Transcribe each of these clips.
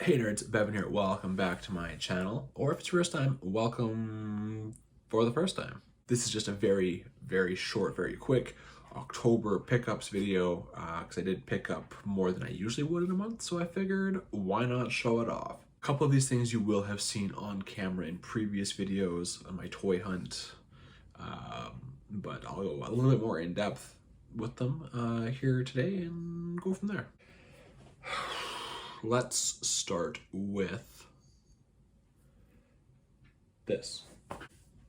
Hey nerds, Bevan here. Welcome back to my channel. Or if it's your first time, welcome for the first time. This is just a very short, very quick October pickups video because I did pick up more than I usually would in a month, so I figured why not show it off. A couple of these things you will have seen on camera in previous videos on my toy hunt, but I'll go a little bit more in depth with them here today and go from there. Let's start with this.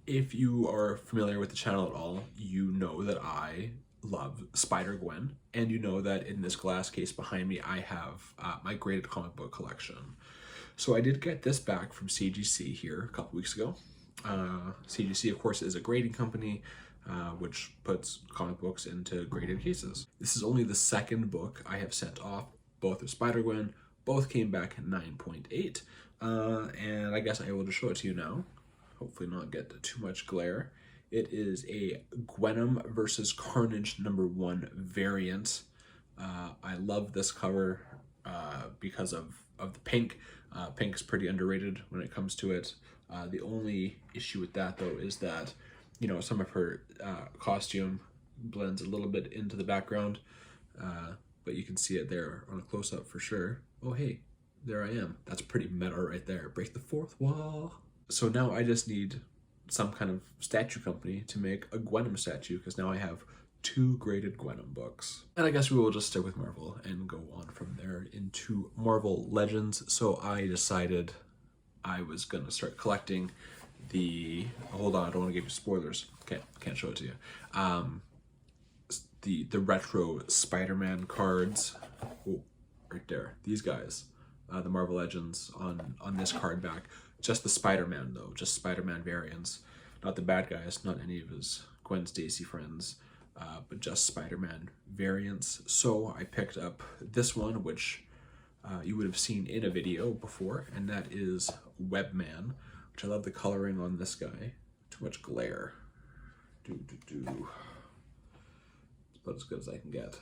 If you are familiar with the channel at all, you know that I love SpiderGwen, and you know that in this glass case behind me I have my graded comic book collection. So I did get this back from CGC here a couple weeks ago. CGC, of course, is a grading company which puts comic books into graded cases. This is only the second book I have sent off, both of SpiderGwen. Both came back at 9.8, and I guess I will just show it to you now. Hopefully not get too much glare. It is a Gwenom versus Carnage #1 variant. I love this cover because of the pink. Pink is pretty underrated when it comes to it. The only issue with that, though, is that, you know, some of her costume blends a little bit into the background, but you can see it there on a close-up for sure. Oh, hey, there I am. That's pretty meta right there. Break the fourth wall. So now I just need some kind of statue company to make a Gwenom statue, because now I have 2 graded Gwenom books. And I guess we will just stick with Marvel and go on from there into Marvel Legends. So I decided I was gonna start collecting the, hold on, I don't want to give you spoilers. Can't show it to you. The retro Spider-Man cards. Oh, right there, these guys, the Marvel Legends on this card back. Just the Spider-Man though, just Spider-Man variants, not the bad guys, not any of his Gwen Stacy friends, but just Spider-Man variants. So I picked up this one, which you would have seen in a video before, and that is Webman, which I love the coloring on this guy. Too much glare. It's about as good as I can get.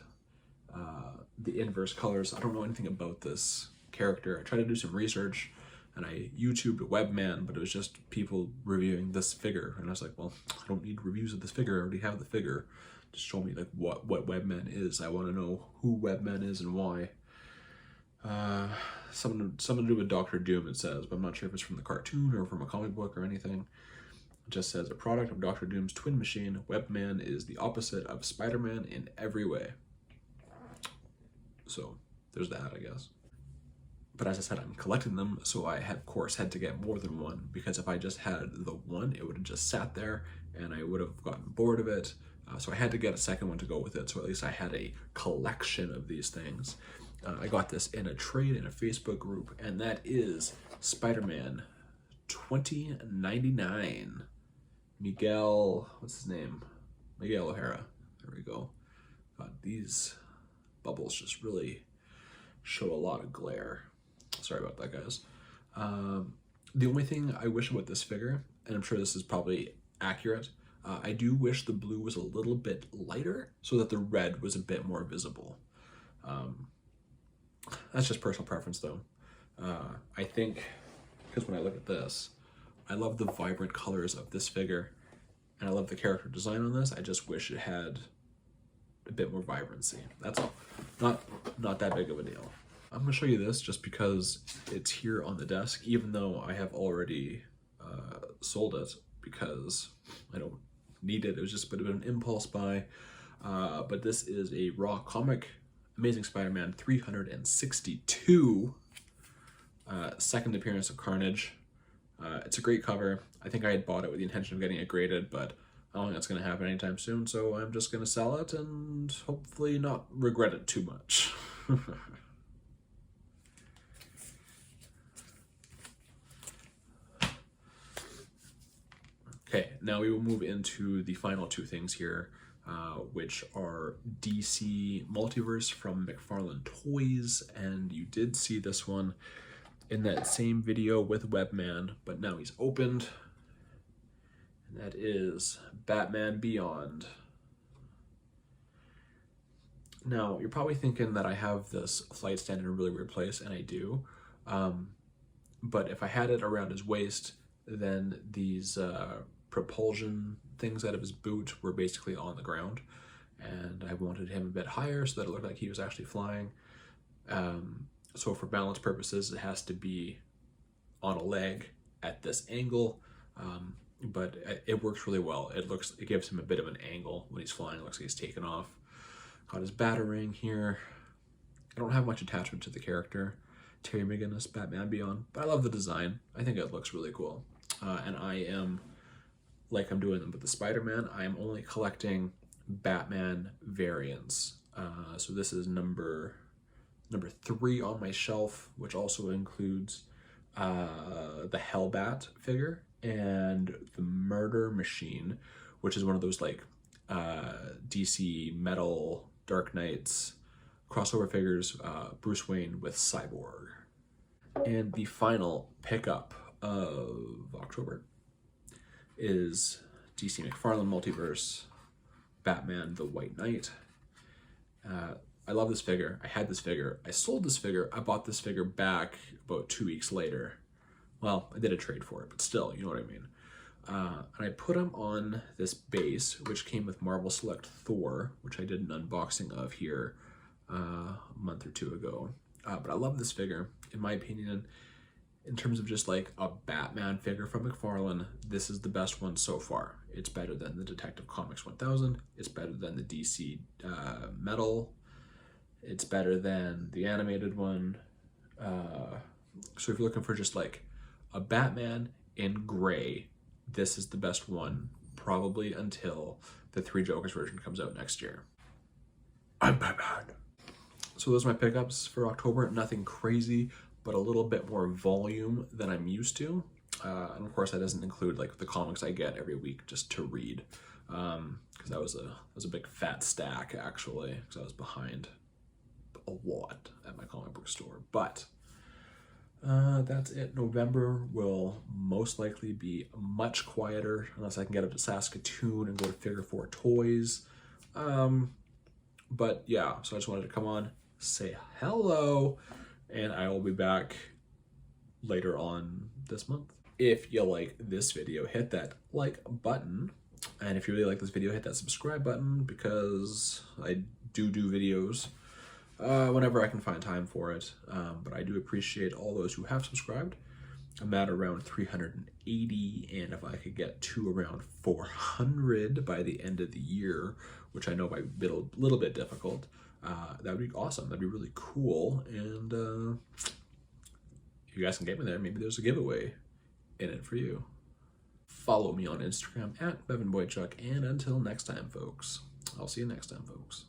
The inverse colors, I don't know anything about this character. I tried to do some research and I YouTubed Webman, but it was just people reviewing this figure, and I was like, well, I don't need reviews of this figure, I already have the figure. Just show me like what Webman is. I want to know who Webman is and why. Something to do with Doctor Doom, it says, but I'm not sure if it's from the cartoon or from a comic book or anything. It just says, a product of Doctor Doom's twin machine, Webman is the opposite of Spider-Man in every way. So there's that, I guess. But as I said, I'm collecting them, so I of course had to get more than one, because if I just had the one, it would have just sat there and I would have gotten bored of it. So I had to get a second one to go with it, so at least I had a collection of these things. I got this in a trade in a Facebook group, and that is Spider-Man 2099. Miguel, what's his name? Miguel O'Hara. There we go. God, these bubbles just really show a lot of glare. Sorry about that, guys. The only thing I wish about this figure, and I'm sure this is probably accurate, I do wish the blue was a little bit lighter so that the red was a bit more visible. That's just personal preference though. I think, because when I look at this, I love the vibrant colors of this figure, and I love the character design on this. I just wish it had a bit more vibrancy. That's all. Not that big of a deal. I'm gonna show you this just because it's here on the desk, even though I have already sold it because I don't need it. It was just a bit of an impulse buy. But this is a raw comic, Amazing Spider-Man 362, second appearance of Carnage. It's a great cover. I think I had bought it with the intention of getting it graded, but I don't think that's going to happen anytime soon, so I'm just going to sell it and hopefully not regret it too much. Okay, now we will move into the final 2 things here, which are DC Multiverse from McFarlane Toys, and you did see this one in that same video with Webman, but now he's opened, and that is Batman Beyond. Now, you're probably thinking that I have this flight stand in a really weird place, and I do, But if I had it around his waist, then these propulsion things out of his boot were basically on the ground, and I wanted him a bit higher so that it looked like he was actually flying. So for balance purposes, it has to be on a leg at this angle, but it works really well. It gives him a bit of an angle when he's flying. It looks like he's taken off. Got his batarang here. I don't have much attachment to the character, Terry McGinnis, Batman Beyond, but I love the design. I think it looks really cool. And I am, like I'm doing them with the Spider-Man, I am only collecting Batman variants. So this is number 3 on my shelf, which also includes the Hellbat figure and the Murder Machine, which is one of those like DC Metal Dark Knights crossover figures, Bruce Wayne with Cyborg. And the final pickup of October is DC McFarlane Multiverse Batman the White Knight. I love this figure. I had this figure. I sold this figure. I bought this figure back about 2 weeks later. Well, I did a trade for it, but still, you know what I mean. And I put him on this base, which came with Marvel Select Thor, which I did an unboxing of here a month or 2 ago. But I love this figure. In my opinion, in terms of just like a Batman figure from McFarlane, this is the best one so far. It's better than the Detective Comics 1000. It's better than the DC Metal. It's better than the animated one. So if you're looking for just like a Batman in gray, this is the best one, probably until the Three Jokers version comes out next year. I'm Batman. So those are my pickups for October. Nothing crazy, but a little bit more volume than I'm used to. And of course that doesn't include like the comics I get every week just to read. Because that was a big fat stack actually, because I was behind a lot at my comic book store. But that's it. November will most likely be much quieter unless I can get up to Saskatoon and go to Figure 4 Toys. But yeah, so I just wanted to come on, say hello, and I will be back later on this month. If you like this video, hit that like button. And if you really like this video, hit that subscribe button, because I do videos whenever I can find time for it. But I do appreciate all those who have subscribed. I'm at around 380, and if I could get to around 400 by the end of the year, which I know might be a little bit difficult, that would be awesome. That'd be really cool. And if you guys can get me there, maybe there's a giveaway in it for you. Follow me on Instagram at BevanBoychuck, and until next time, folks, I'll see you next time, folks.